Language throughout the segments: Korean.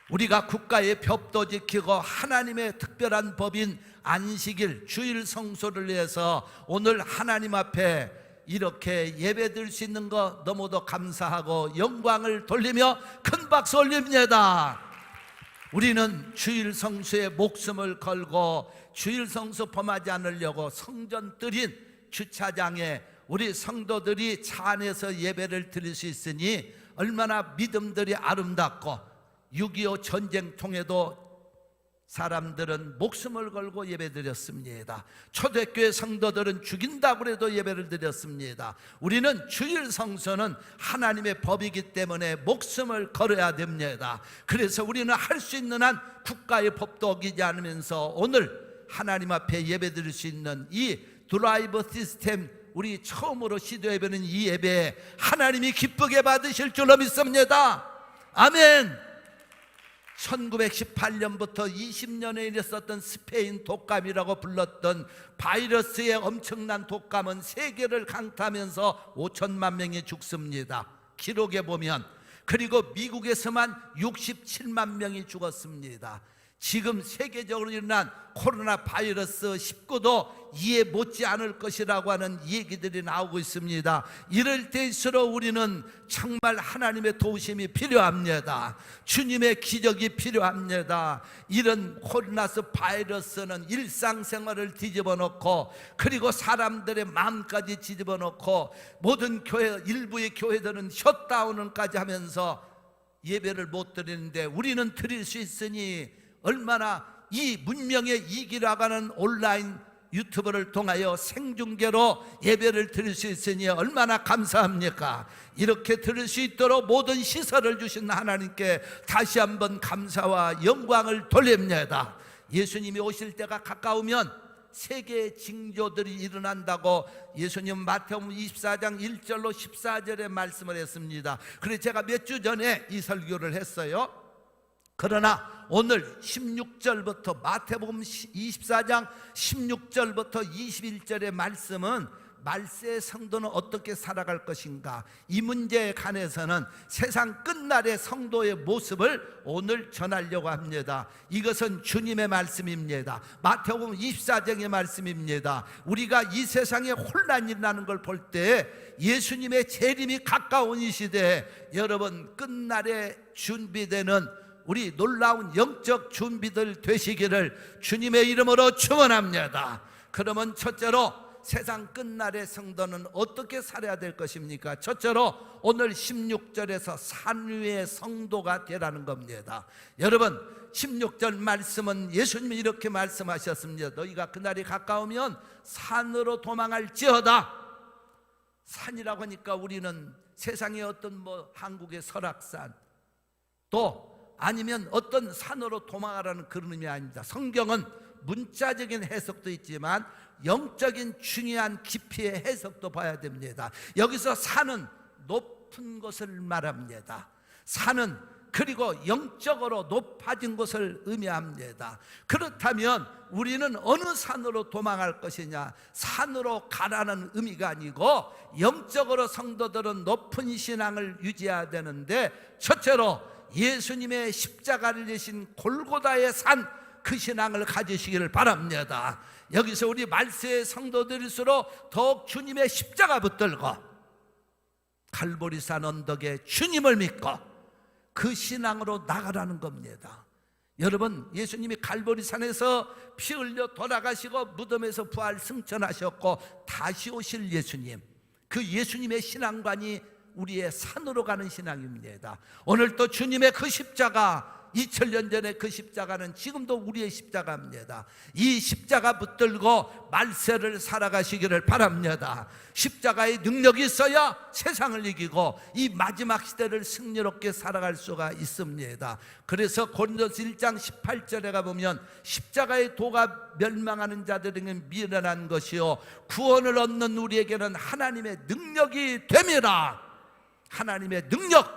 우리가 국가의 법도 지키고 하나님의 특별한 법인 안식일 주일 성소를 위해서 오늘 하나님 앞에 이렇게 예배드릴 수 있는 것 너무도 감사하고 영광을 돌리며 큰 박수 올립니다. 우리는 주일 성소에 목숨을 걸고 주일 성소 범하지 않으려고 성전 들인 주차장에 우리 성도들이 차 안에서 예배를 드릴 수 있으니 얼마나 믿음들이 아름답고 6.25 전쟁통에도 사람들은 목숨을 걸고 예배드렸습니다. 초대교회 성도들은 죽인다고 해도 예배를 드렸습니다. 우리는 주일 성소는 하나님의 법이기 때문에 목숨을 걸어야 됩니다. 그래서 우리는 할 수 있는 한 국가의 법도 어기지 않으면서 오늘 하나님 앞에 예배드릴 수 있는 이 드라이브 시스템, 우리 처음으로 시도해보는 이 예배에 하나님이 기쁘게 받으실 줄로 믿습니다. 아멘. 1918년부터 20년에 일었었던 스페인 독감이라고 불렀던 바이러스의 엄청난 독감은 세계를 강타하면서 5천만 명이 죽습니다. 기록에 보면. 그리고 미국에서만 67만 명이 죽었습니다. 지금 세계적으로 일어난 코로나 바이러스 19도 이해 못지 않을 것이라고 하는 얘기들이 나오고 있습니다. 이럴 때일수록 우리는 정말 하나님의 도우심이 필요합니다. 주님의 기적이 필요합니다. 이런 코로나 바이러스는 일상생활을 뒤집어 놓고 그리고 사람들의 마음까지 뒤집어 놓고 모든 교회, 일부의 교회들은 셧다운까지 하면서 예배를 못 드리는데 우리는 드릴 수 있으니 얼마나 이 문명의 이기라고 하는 온라인 유튜브를 통하여 생중계로 예배를 드릴 수 있으니 얼마나 감사합니까? 이렇게 드릴 수 있도록 모든 시설을 주신 하나님께 다시 한번 감사와 영광을 돌립니다. 예수님이 오실 때가 가까우면 세계의 징조들이 일어난다고 예수님 마태복음 24장 1절로 14절에 말씀을 했습니다. 그래서 제가 몇 주 전에 이 설교를 했어요. 그러나 오늘 16절부터 마태복음 24장 16절부터 21절의 말씀은 말세의 성도는 어떻게 살아갈 것인가, 이 문제에 관해서는 세상 끝날의 성도의 모습을 오늘 전하려고 합니다. 이것은 주님의 말씀입니다. 마태복음 24장의 말씀입니다. 우리가 이 세상에 혼란이 일어나는 걸 볼 때 예수님의 재림이 가까운 이 시대에 여러분 끝날에 준비되는 우리 놀라운 영적 준비들 되시기를 주님의 이름으로 축원합니다. 그러면 첫째로 세상 끝날의 성도는 어떻게 살아야 될 것입니까? 첫째로 오늘 16절에서 산 위의 성도가 되라는 겁니다. 여러분 16절 말씀은 예수님이 이렇게 말씀하셨습니다. 너희가 그날이 가까우면 산으로 도망할지어다. 산이라고 하니까 우리는 세상의 어떤 한국의 설악산 또 아니면 어떤 산으로 도망가라는 그런 의미 아닙니다. 성경은 문자적인 해석도 있지만 영적인 중요한 깊이의 해석도 봐야 됩니다. 여기서 산은 높은 것을 말합니다. 산은 그리고 영적으로 높아진 것을 의미합니다. 그렇다면 우리는 어느 산으로 도망할 것이냐, 산으로 가라는 의미가 아니고 영적으로 성도들은 높은 신앙을 유지해야 되는데 첫째로 예수님의 십자가를 지신 골고다의 산, 그 신앙을 가지시기를 바랍니다. 여기서 우리 말세의 성도들일수록 더욱 주님의 십자가 붙들고 갈보리산 언덕에 주님을 믿고 그 신앙으로 나가라는 겁니다. 여러분 예수님이 갈보리산에서 피 흘려 돌아가시고 무덤에서 부활 승천하셨고 다시 오실 예수님, 그 예수님의 신앙관이 우리의 산으로 가는 신앙입니다. 오늘 또 주님의 그 십자가, 2000년 전에 그 십자가는 지금도 우리의 십자가입니다. 이 십자가 붙들고 말세를 살아가시기를 바랍니다. 십자가의 능력이 있어야 세상을 이기고 이 마지막 시대를 승리롭게 살아갈 수가 있습니다. 그래서 고린도서 1장 18절에 가보면 십자가의 도가 멸망하는 자들에게는 미련한 것이요 구원을 얻는 우리에게는 하나님의 능력이 됨이라. 하나님의 능력,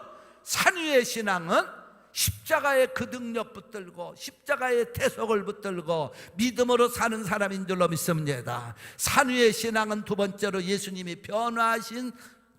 산 위의 신앙은 십자가의 그 능력 붙들고 십자가의 대속을 붙들고 믿음으로 사는 사람인 줄로 믿습니다. 산 위의 신앙은 두 번째로 예수님이 변화하신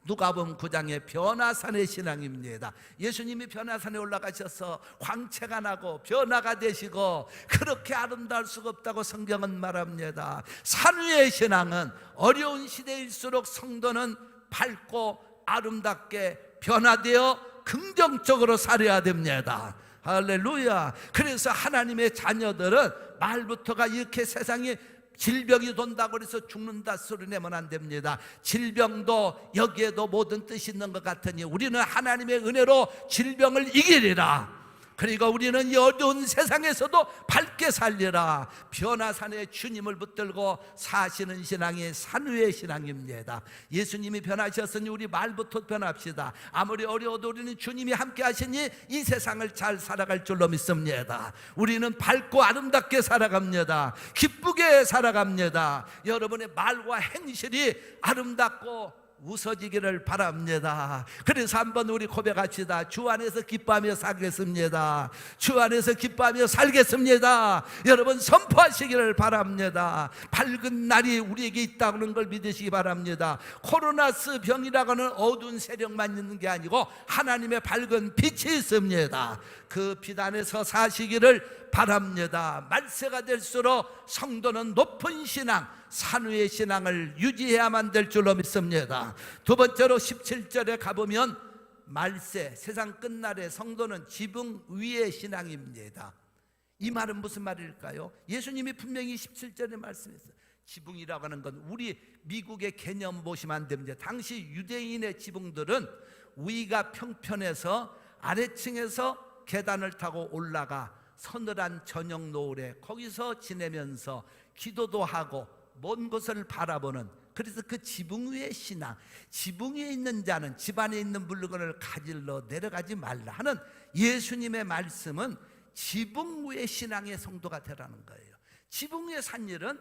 누가복음 9장의 변화산의 신앙입니다. 예수님이 변화산에 올라가셔서 광채가 나고 변화가 되시고 그렇게 아름다울 수가 없다고 성경은 말합니다. 산 위의 신앙은 어려운 시대일수록 성도는 밝고 아름답게 변화되어 긍정적으로 살아야 됩니다. 할렐루야. 그래서 하나님의 자녀들은 말부터가 이렇게 세상에 질병이 돈다고 해서 죽는다 소리 내면 안 됩니다. 질병도 여기에도 모든 뜻이 있는 것 같으니 우리는 하나님의 은혜로 질병을 이기리라. 그리고 우리는 이 어두운 세상에서도 밝게 살리라. 변화산에 주님을 붙들고 사시는 신앙이 산 위의 신앙입니다. 예수님이 변하셨으니 우리 말부터 변합시다. 아무리 어려워도 우리는 주님이 함께 하시니 이 세상을 잘 살아갈 줄로 믿습니다. 우리는 밝고 아름답게 살아갑니다. 기쁘게 살아갑니다. 여러분의 말과 행실이 아름답고 웃어지기를 바랍니다. 그래서 한번 우리 고백합시다. 주 안에서 기뻐하며 살겠습니다. 주 안에서 기뻐하며 살겠습니다. 여러분 선포하시기를 바랍니다. 밝은 날이 우리에게 있다는 걸 믿으시기 바랍니다. 코로나스 병이라고 하는 어두운 세력만 있는 게 아니고 하나님의 밝은 빛이 있습니다. 그 빛 안에서 사시기를 바랍니다. 말세가 될수록 성도는 높은 신앙, 산 위의 신앙을 유지해야만 될 줄로 믿습니다. 두 번째로 17절에 가보면 말세, 세상 끝날에 성도는 지붕 위의 신앙입니다. 이 말은 무슨 말일까요? 예수님이 분명히 17절에 말씀했어요. 지붕이라고 하는 건 우리 미국의 개념 보시면 안 됩니다. 당시 유대인의 지붕들은 위가 평편해서 아래층에서 계단을 타고 올라가 서늘한 저녁 노을에 거기서 지내면서 기도도 하고 먼 곳을 바라보는, 그래서 그 지붕 위의 신앙, 지붕 위에 있는 자는 집안에 있는 물건을 가질러 내려가지 말라 하는 예수님의 말씀은 지붕 위의 신앙의 성도가 되라는 거예요. 지붕 위에 산 일은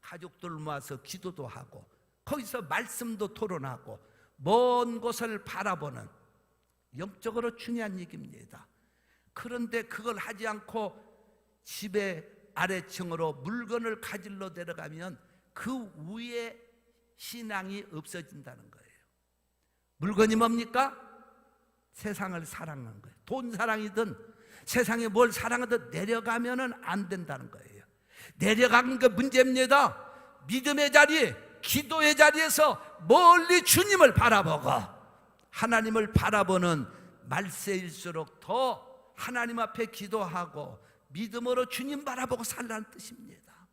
가족들 모아서 기도도 하고 거기서 말씀도 토론하고 먼 곳을 바라보는 영적으로 중요한 얘기입니다. 그런데 그걸 하지 않고 집의 아래층으로 물건을 가질러 내려가면 그 위에 신앙이 없어진다는 거예요. 물건이 뭡니까? 세상을 사랑하는 거예요. 돈 사랑이든 세상에 뭘 사랑하든 내려가면 안 된다는 거예요. 내려가는 게 문제입니다. 믿음의 자리, 기도의 자리에서 멀리 주님을 바라보고 하나님을 바라보는 말세일수록 더 하나님 앞에 기도하고 믿음으로 주님 바라보고 살라는 뜻입니다.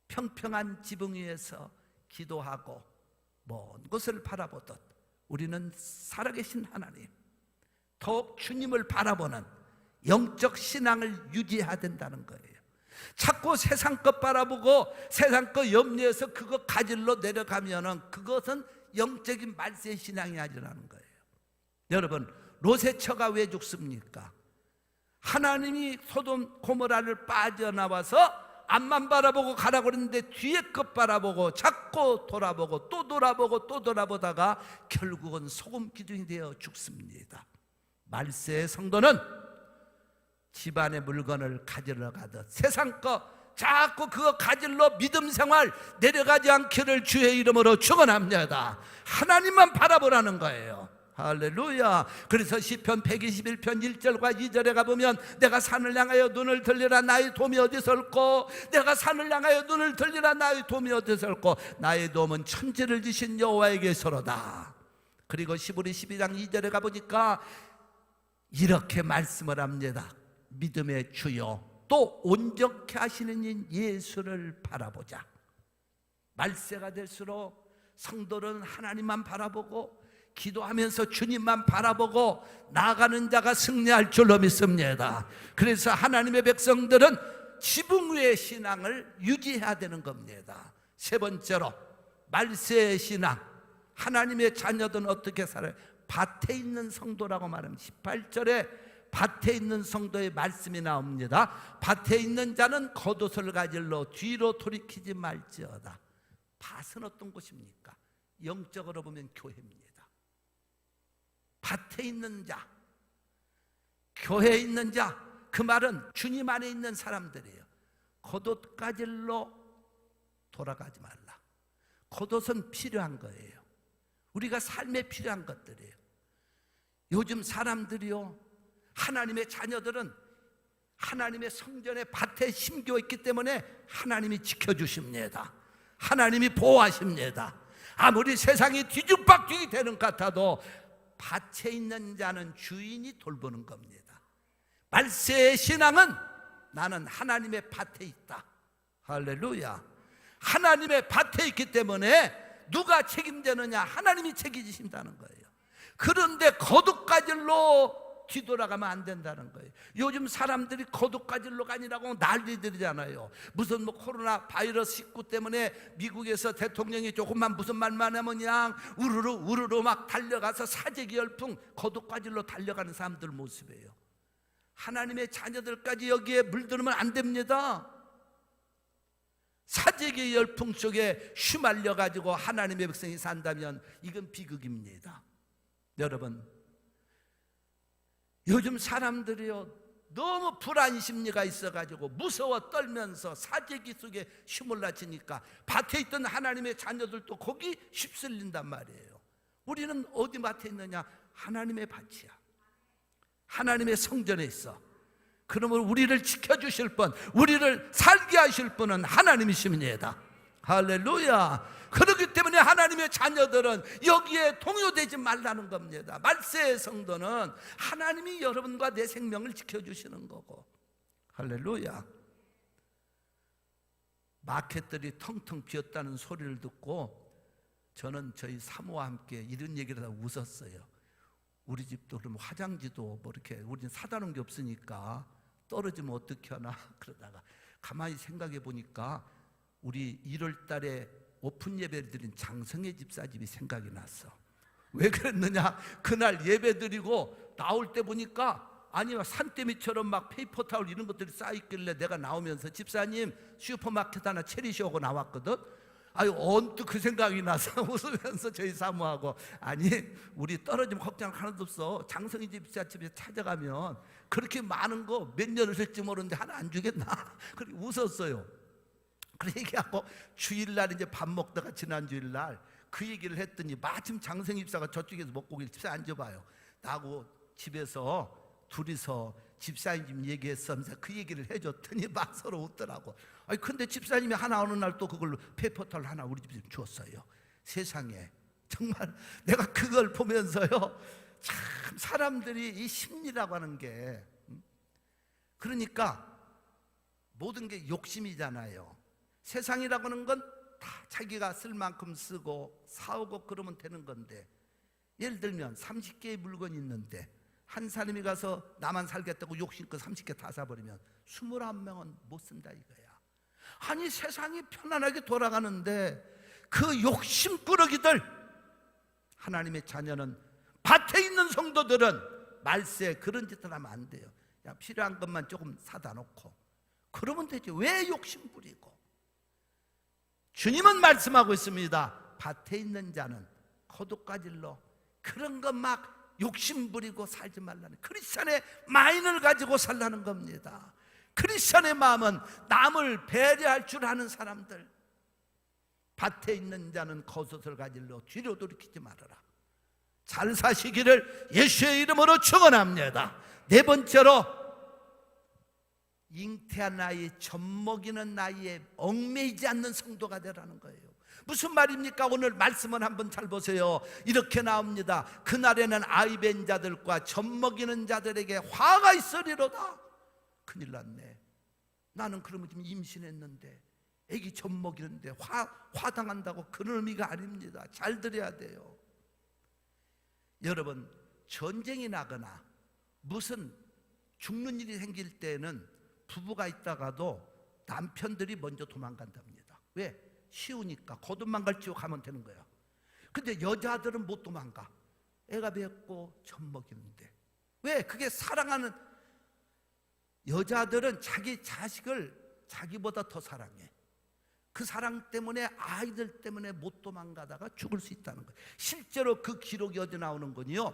평평한 지붕 위에서 기도하고 먼 곳을 바라보듯 우리는 살아계신 하나님, 더욱 주님을 바라보는 영적 신앙을 유지해야 된다는 거예요. 자꾸 세상 것 바라보고 세상 것 염려해서 그거 가질러 내려가면은 그것은 영적인 말세 신앙이 아니라는 거예요. 여러분, 롯의 왜 죽습니까? 하나님이 소돔 고모라를 빠져나와서 앞만 바라보고 가라고 그랬는데 뒤에 것 바라보고 자꾸 돌아보고 또 돌아보고 또 돌아보다가 결국은 소금 기둥이 되어 죽습니다. 말세의 성도는 집안의 물건을 가지러 가듯 세상 거 자꾸 그거 가질러 믿음 생활 내려가지 않기를 주의 이름으로 축원합니다. 하나님만 바라보라는 거예요. 할렐루야. 그래서 시편 121편 1절과 2절에 가보면 내가 산을 향하여 눈을 들리라 나의 도움이 어디서 올꼬, 내가 산을 향하여 눈을 들리라 나의 도움이 어디서 올꼬, 나의 도움은 천지를 지신 여호와에게서로다. 그리고 시브리 12장 2절에 가보니까 이렇게 말씀을 합니다. 믿음의 주요 또 온전케 하시는 인 예수를 바라보자. 말세가 될수록 성도는 하나님만 바라보고 기도하면서 주님만 바라보고 나아가는 자가 승리할 줄로 믿습니다. 그래서 하나님의 백성들은 지붕 위의 신앙을 유지해야 되는 겁니다. 세 번째로 말세의 신앙, 하나님의 자녀들은 어떻게 살아요? 밭에 있는 성도라고 말하면 18절에 밭에 있는 성도의 말씀이 나옵니다. 밭에 있는 자는 겉옷을 가질러 뒤로 돌이키지 말지어다. 밭은 어떤 곳입니까? 영적으로 보면 교회입니다. 밭에 있는 자, 교회에 있는 자, 그 말은 주님 안에 있는 사람들이에요. 겉옷 가질러 돌아가지 말라. 겉옷은 필요한 거예요. 우리가 삶에 필요한 것들이에요. 요즘 사람들이요, 하나님의 자녀들은 하나님의 성전의 밭에 심겨 있기 때문에 하나님이 지켜주십니다. 하나님이 보호하십니다. 아무리 세상이 뒤죽박죽이 되는 것 같아도 밭에 있는 자는 주인이 돌보는 겁니다. 말세의 신앙은 나는 하나님의 밭에 있다. 할렐루야. 하나님의 밭에 있기 때문에 누가 책임지느냐? 하나님이 책임지신다는 거예요. 그런데 거듭가질로 뒤돌아가면 안 된다는 거예요. 요즘 사람들이 거듭가질로 아니라고 난리들이잖아요. 무슨 코로나 바이러스 19 때문에 미국에서 대통령이 조금만 무슨 말만 하면 그냥 우르르 막 달려가서 사재기 열풍, 거듭가질로 달려가는 사람들 모습이에요. 하나님의 자녀들까지 여기에 물들으면 안 됩니다. 사재기 열풍 속에 휘말려가지고 하나님의 백성이 산다면 이건 비극입니다. 여러분, 요즘 사람들이요, 너무 불안 심리가 있어가지고 무서워 떨면서 사재기 속에 휘몰라치니까 밭에 있던 하나님의 자녀들도 거기 휩쓸린단 말이에요. 우리는 어디 밭에 있느냐? 하나님의 밭이야. 하나님의 성전에 있어. 그러면 우리를 지켜주실 분, 우리를 살게 하실 분은 하나님이십니다. 할렐루야. 그렇기 때문에 하나님의 자녀들은 여기에 동요되지 말라는 겁니다. 말세의 성도는 하나님이 여러분과 내 생명을 지켜주시는 거고. 할렐루야. 마켓들이 텅텅 비었다는 소리를 듣고 저는 저희 사모와 함께 이런 얘기를 하다 웃었어요. 우리 집도 그럼 화장지도 뭐 이렇게 우리는 사다 놓은 게 없으니까 떨어지면 어떻게 하나 그러다가 가만히 생각해 보니까 우리 1월 달에 오픈 예배를 드린 장성혜 집사집이 생각이 났어. 왜 그랬느냐? 그날 예배 드리고 나올 때 보니까 아니 산더미처럼 막 페이퍼 타올 이런 것들이 쌓여있길래 내가 나오면서 집사님 슈퍼마켓 하나 차리시오고 나왔거든. 아유 언뜻 그 생각이 나서 웃으면서 저희 사모하고 아니 우리 떨어지면 걱정 하나도 없어. 장성희 집사집에 찾아가면 그렇게 많은 거 몇 년을 쓸지 모르는데 하나 안 주겠나? 그렇게 웃었어요. 그 얘기하고 주일날 이제 밥 먹다가 지난 주일날 그 얘기를 했더니 마침 장성희 집사가 저쪽에서 먹고 계실 집사 앉아봐요. 나하고 집에서 둘이서 집사님 얘기했으면서 그 얘기를 해줬더니 막 서로 웃더라고. 아니 근데 집사님이 하나 어느 날 또 그걸로 페이퍼털 하나 우리 집에 주었어요. 세상에 정말 내가 그걸 보면서요 참 사람들이 이 심리라고 하는 게 그러니까 모든 게 욕심이잖아요. 세상이라고 하는 건 다 자기가 쓸 만큼 쓰고 사오고 그러면 되는 건데 예를 들면 30개의 물건이 있는데 한 사람이 가서 나만 살겠다고 욕심껏 30개 다 사버리면 21명은 못 쓴다 이거야. 아니 세상이 편안하게 돌아가는데 그 욕심꾸러기들, 하나님의 자녀는 밭에 있는 성도들은 말세 그런 짓을 하면 안 돼요. 야, 필요한 것만 조금 사다 놓고 그러면 되지. 왜 욕심 부리고? 주님은 말씀하고 있습니다. 밭에 있는 자는 거두가질로 그런 것 막 욕심 부리고 살지 말라는, 크리스찬의 마인을 가지고 살라는 겁니다. 크리스찬의 마음은 남을 배려할 줄 아는 사람들. 밭에 있는 자는 겉옷을 가질러 뒤로 돌이키지 말아라. 잘 사시기를 예수의 이름으로 축원합니다. 네 번째로 잉태한 나이, 젖먹이는 나이에 얽매이지 않는 성도가 되라는 거예요. 무슨 말입니까? 오늘 말씀을 한번 잘 보세요. 이렇게 나옵니다. 그날에는 아이 벤 자들과 젖먹이는 자들에게 화가 있으리로다. 큰일 났네. 나는 그러면 지금 임신했는데 애기 젖먹이는데 화당한다고 그런 의미가 아닙니다. 잘 들어야 돼요. 여러분, 전쟁이 나거나 무슨 죽는 일이 생길 때는 부부가 있다가도 남편들이 먼저 도망간답니다. 왜? 쉬우니까 거듭만 갈지고 가면 되는 거야. 근데 여자들은 못 도망가. 애가 뵙고 젖먹이는데. 왜? 그게 사랑하는, 여자들은 자기 자식을 자기보다 더 사랑해. 그 사랑 때문에, 아이들 때문에 못 도망가다가 죽을 수 있다는 거예요. 실제로 그 기록이 어디 나오는 건요,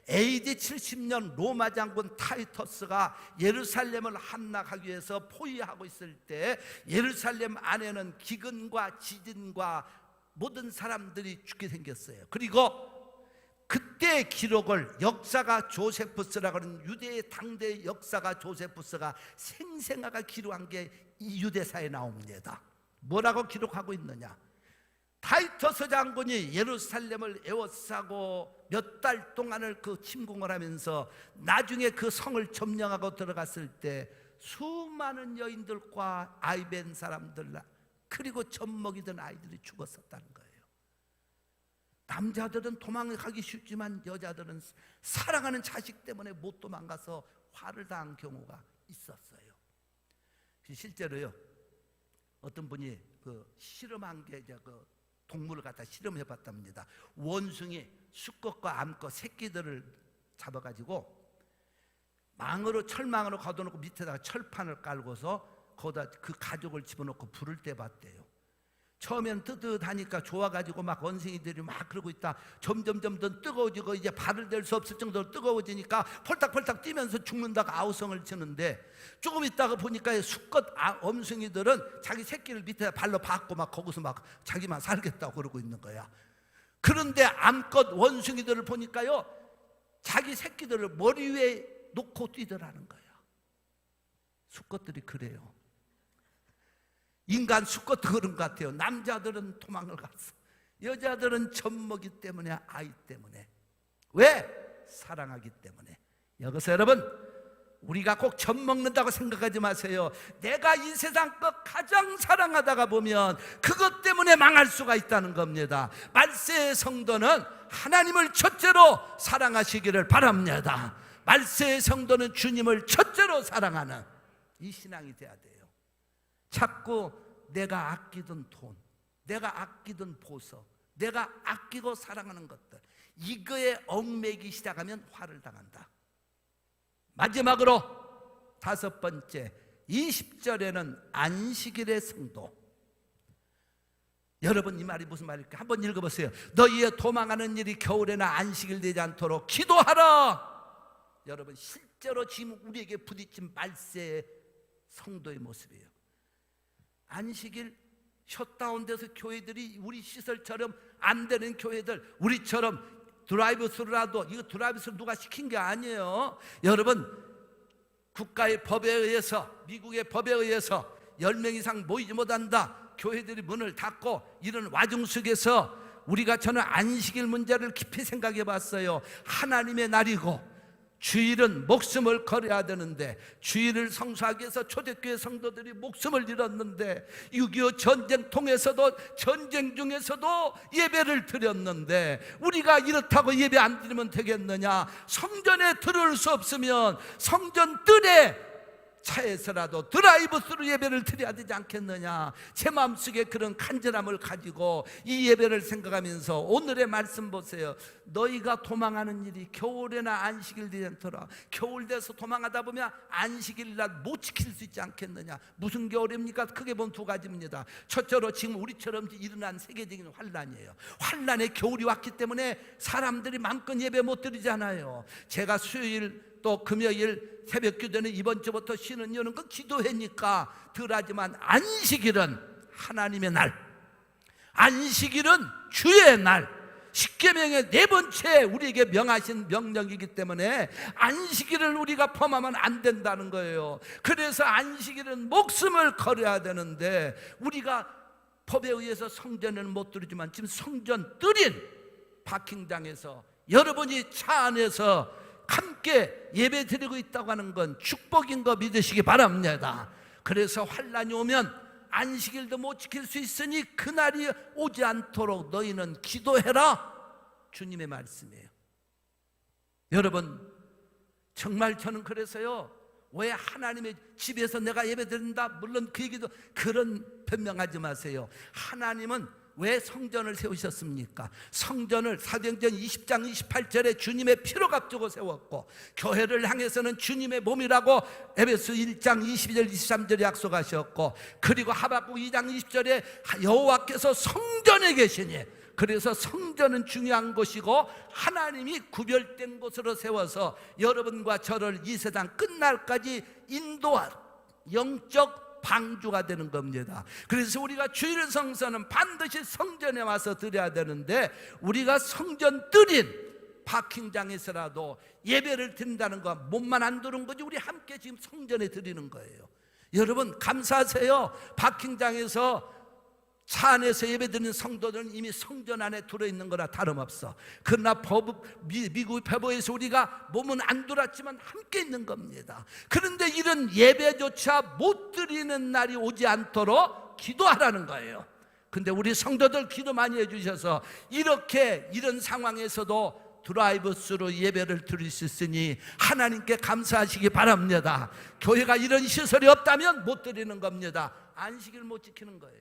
AD 70년 로마 장군 타이터스가 예루살렘을 함락하기 위해서 포위하고 있을 때 예루살렘 안에는 기근과 지진과 모든 사람들이 죽게 생겼어요. 그리고 그때 기록을 역사가 조세푸스라고 하는 유대의 당대 역사가 조세푸스가 생생하게 기록한 게 이 유대사에 나옵니다. 뭐라고 기록하고 있느냐? 타이터스 장군이 예루살렘을 에워싸고 몇 달 동안을 그 침공을 하면서 나중에 그 성을 점령하고 들어갔을 때 수많은 여인들과 아이벤 사람들 그리고 젖먹이던 아이들이 죽었었다는 거예요. 남자들은 도망가기 쉽지만 여자들은 사랑하는 자식 때문에 못 도망가서 화를 당한 경우가 있었어요. 실제로요, 어떤 분이 그 실험한 게 이제 그 동물을 갖다 실험해 봤답니다. 원숭이 수컷과 암컷 새끼들을 잡아가지고 망으로 철망으로 가둬놓고 밑에다가 철판을 깔고서 거기다 그 가족을 집어넣고 불을 떼봤대요. 처음엔 뜨뜻하니까 좋아가지고 막 원숭이들이 막 그러고 있다. 점점 더 뜨거워지고 이제 발을 댈 수 없을 정도로 뜨거워지니까 펄딱펄딱 뛰면서 죽는다고 아우성을 치는데, 조금 있다가 보니까 수컷 원숭이들은 자기 새끼를 밑에 발로 박고 막 거기서 막 자기만 살겠다고 그러고 있는 거야. 그런데 암컷 원숭이들을 보니까요, 자기 새끼들을 머리 위에 놓고 뛰더라는 거야. 수컷들이 그래요. 인간 수컷도 그런 것 같아요. 남자들은 도망을 갔어. 여자들은 젖먹이 때문에, 아이 때문에. 왜? 사랑하기 때문에. 여기서 여러분, 우리가 꼭 젖먹는다고 생각하지 마세요. 내가 이 세상 것 가장 사랑하다가 보면 그것 때문에 망할 수가 있다는 겁니다. 말세의 성도는 하나님을 첫째로 사랑하시기를 바랍니다. 말세의 성도는 주님을 첫째로 사랑하는 이 신앙이 돼야 돼요. 자꾸 내가 아끼던 돈, 내가 아끼던 보석, 내가 아끼고 사랑하는 것들, 이거에 얽매기 시작하면 화를 당한다. 마지막으로 다섯 번째, 20절에는 안식일의 성도. 여러분, 이 말이 무슨 말일까? 한번 읽어보세요. 너희의 도망하는 일이 겨울에나 안식일 되지 않도록 기도하라. 여러분, 실제로 지금 우리에게 부딪힌 말세의 성도의 모습이에요. 안식일 셧다운돼서 교회들이 우리 시설처럼 안 되는 교회들, 우리처럼 드라이브스루라도, 이거 드라이브스루 누가 시킨 게 아니에요. 여러분, 국가의 법에 의해서, 미국의 법에 의해서 10명 이상 모이지 못한다, 교회들이 문을 닫고, 이런 와중 속에서 우리가, 저는 안식일 문제를 깊이 생각해 봤어요. 하나님의 날이고 주일은 목숨을 걸어야 되는데, 주일을 성수하기 위해서 초대교회 성도들이 목숨을 잃었는데, 6.25 전쟁 통해서도, 전쟁 중에서도 예배를 드렸는데, 우리가 이렇다고 예배 안 드리면 되겠느냐? 성전에 들어올 수 없으면 성전 뜰에 차에서라도 드라이브스루 예배를 드려야 되지 않겠느냐? 제 마음속에 그런 간절함을 가지고 이 예배를 생각하면서 오늘의 말씀 보세요. 너희가 도망하는 일이 겨울에나 안식일 되지 않더라. 겨울 돼서 도망하다 보면 안식일날 못 지킬 수 있지 않겠느냐? 무슨 겨울입니까? 크게 보면 두 가지입니다. 첫째로 지금 우리처럼 일어난 세계적인 환란이에요. 환란의 겨울이 왔기 때문에 사람들이 마음껏 예배 못 드리잖아요. 제가 수요일 또 금요일 새벽 기도는 이번 주부터 쉬는 이유는 그 기도회니까 덜하지만, 안식일은 하나님의 날, 안식일은 주의 날, 십계명의 네 번째 우리에게 명하신 명령이기 때문에 안식일을 우리가 범하면 안 된다는 거예요. 그래서 안식일은 목숨을 걸어야 되는데, 우리가 법에 의해서 성전을 못 들이지만 지금 성전 뜰인 파킹장에서 여러분이 차 안에서 함께 예배 드리고 있다고 하는 건 축복인 거 믿으시기 바랍니다. 그래서 환란이 오면 안식일도 못 지킬 수 있으니 그날이 오지 않도록 너희는 기도해라, 주님의 말씀이에요. 여러분, 정말 저는 그래서요, 왜 하나님의 집에서 내가 예배 드린다, 물론 그 얘기도, 그런 변명하지 마세요. 하나님은 왜 성전을 세우셨습니까? 성전을 사도행전 20장 28절에 주님의 피로 값주고 세웠고, 교회를 향해서는 주님의 몸이라고 에베소 1장 22절 23절에 약속하셨고, 그리고 하박국 2장 20절에 여호와께서 성전에 계시니, 그래서 성전은 중요한 곳이고 하나님이 구별된 곳으로 세워서 여러분과 저를 이 세상 끝날까지 인도할 영적 방주가 되는 겁니다. 그래서 우리가 주일 성서는 반드시 성전에 와서 드려야 되는데, 우리가 성전 들인 파킹장에서라도 예배를 드린다는 거, 몸만 안 드는 거지 우리 함께 지금 성전에 드리는 거예요. 여러분 감사하세요. 파킹장에서 차 안에서 예배드리는 성도들은 이미 성전 안에 들어있는 거나 다름없어. 그러나 미국 법원에서 우리가 몸은 안 들었지만 함께 있는 겁니다. 그런데 이런 예배조차 못 드리는 날이 오지 않도록 기도하라는 거예요. 근데 우리 성도들 기도 많이 해주셔서 이런 상황에서도 드라이브 스루 예배를 드릴 수 있으니 하나님께 감사하시기 바랍니다. 교회가 이런 시설이 없다면 못 드리는 겁니다. 안식일 못 지키는 거예요.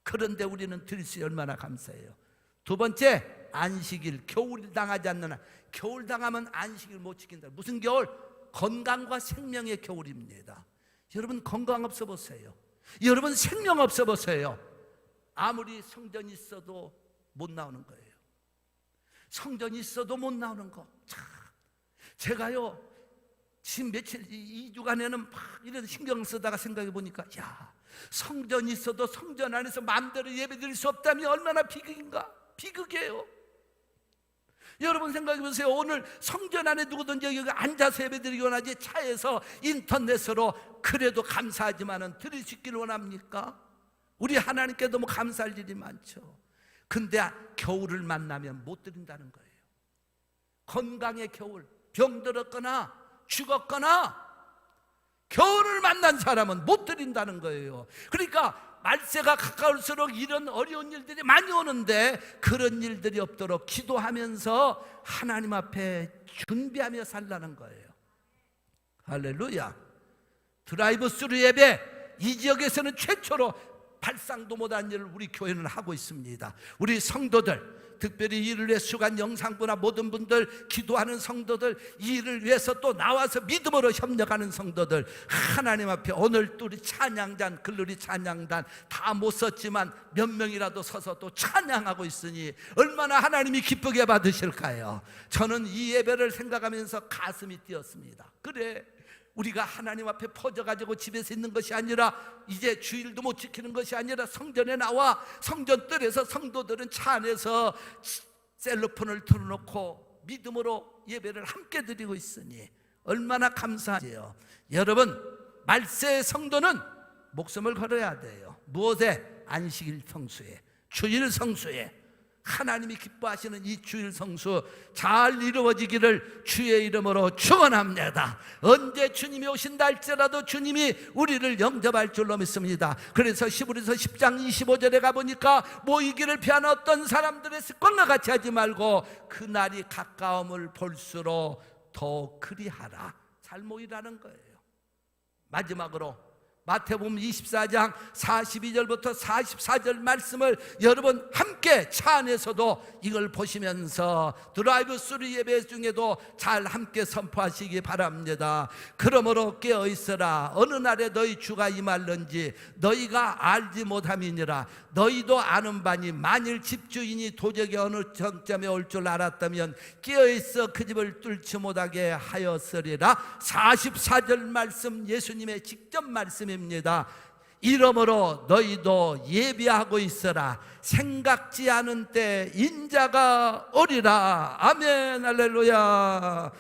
그런데 우리는 드릴 수 얼마나 감사해요. 두 번째, 안식일, 겨울 당하지 않는 한. 겨울 당하면 안식일 못 지킨다. 무슨 겨울? 건강과 생명의 겨울입니다. 여러분 건강 없어 보세요. 여러분 생명 없어 보세요. 아무리 성전이 있어도 못 나오는 거예요. 성전이 있어도 못 나오는 거. 참, 제가요 지금 며칠 2주간에는 막 이런 신경 쓰다가 생각해 보니까, 야, 성전이 있어도 성전 안에서 마음대로 예배드릴 수 없다면 얼마나 비극인가. 비극이에요. 여러분 생각해 보세요. 오늘 성전 안에 누구든지 여기 앉아서 예배드리기 원하지 차에서 인터넷으로 그래도 감사하지만은 드릴 수 있기를 원합니까? 우리 하나님께 너무 감사할 일이 많죠. 근데 겨울을 만나면 못 드린다는 거예요. 건강의 겨울, 병들었거나 죽었거나 겨울을 만난 사람은 못 드린다는 거예요. 그러니까 말세가 가까울수록 이런 어려운 일들이 많이 오는데 그런 일들이 없도록 기도하면서 하나님 앞에 준비하며 살라는 거예요. 할렐루야. 드라이브 스루 예배, 이 지역에서는 최초로 발상도 못한 일을 우리 교회는 하고 있습니다. 우리 성도들, 특별히 이를 위해 수간 영상부나 모든 분들, 기도하는 성도들, 이 일을 위해서 또 나와서 믿음으로 협력하는 성도들, 하나님 앞에 오늘 또 우리 찬양단, 글로리 찬양단 다 못 썼지만 몇 명이라도 서서 또 찬양하고 있으니 얼마나 하나님이 기쁘게 받으실까요? 저는 이 예배를 생각하면서 가슴이 뛰었습니다. 그래, 우리가 하나님 앞에 퍼져가지고 집에서 있는 것이 아니라, 이제 주일도 못 지키는 것이 아니라 성전에 나와 성전뜰에서 성도들은 차 안에서 셀로폰을 틀어놓고 믿음으로 예배를 함께 드리고 있으니 얼마나 감사해요. 여러분, 말세의 성도는 목숨을 걸어야 돼요. 무엇에? 안식일 성수에, 주일 성수에. 하나님이 기뻐하시는 이 주일 성수 잘 이루어지기를 주의 이름으로 축원합니다. 언제 주님이 오신다 할지라도 주님이 우리를 영접할 줄로 믿습니다. 그래서 히브리서 10장 25절에 가보니까 모이기를 피하는 어떤 사람들의 습관과 같이 하지 말고 그날이 가까움을 볼수록 더 그리하라. 잘 모이라는 거예요. 마지막으로 마태복음 24장 42절부터 44절 말씀을 여러분 함께 차 안에서도 이걸 보시면서 드라이브 스루 예배 중에도 잘 함께 선포하시기 바랍니다. 그러므로 깨어있으라. 어느 날에 너희 주가 임할는지 너희가 알지 못함이니라. 너희도 아는 바니 만일 집주인이 도적이 어느 정점에 올 줄 알았다면 깨어있어 그 집을 뚫지 못하게 하였으리라. 44절 말씀 예수님의 직접 말씀입니다. 이러므로 너희도 예비하고 있어라. 생각지 않은 때 인자가 오리라. 아멘. 할렐루야.